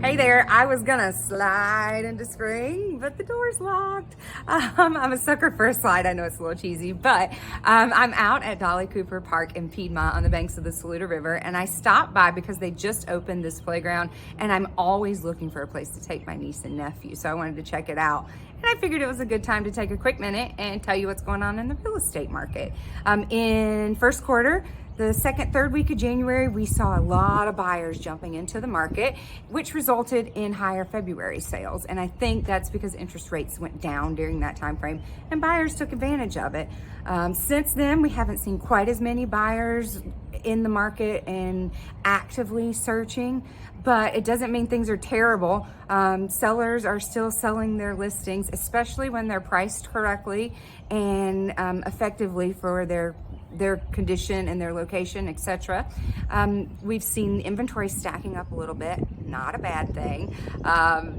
Hey there, I was gonna slide into spring, but the door's locked. I'm a sucker for a slide. I know it's a little cheesy, but I'm out at Dolly Cooper Park in Piedmont on the banks of the Saluda River, and I stopped by because they just opened this playground, and I'm always looking for a place to take my niece and nephew, so I wanted to check it out. And I figured it was a good time to take a quick minute and tell you what's going on in the real estate market. In first quarter, the second, third week of January, we saw a lot of buyers jumping into the market, which resulted in higher February sales. And I think that's because interest rates went down during that time frame and buyers took advantage of it. Since then, we haven't seen quite as many buyers in the market and actively searching, but it doesn't mean things are terrible. Sellers are still selling their listings, especially when they're priced correctly and effectively for their condition and their location, etc. We've seen inventory stacking up a little bit, not a bad thing.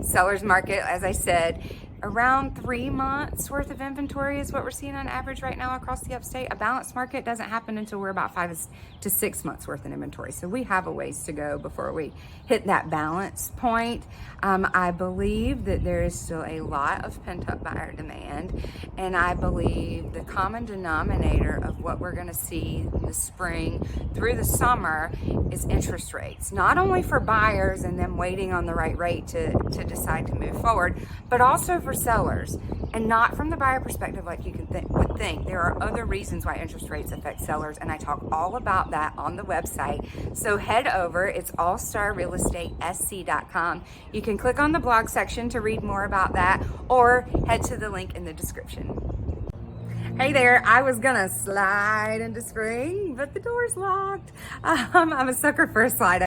Sellers market, as I said, around 3 months worth of inventory is what we're seeing on average right now across the Upstate. A balanced market doesn't happen until we're about 5 to 6 months worth of inventory. So we have a ways to go before we hit that balance point. I believe that there is still a lot of pent-up buyer demand, and I believe the common denominator of what we're going to see in the spring through the summer is interest rates, not only for buyers and them waiting on the right rate to decide to move forward, but also for sellers. And not from the buyer perspective like you would think. There are other reasons why interest rates affect sellers, and I talk all about that on the website. So head over, it's allstarrealestatesc.com. You can click on the blog section to read more about that, or head to the link in the description. Hey there, I was gonna slide into spring, but the door's locked. I'm a sucker for a slide.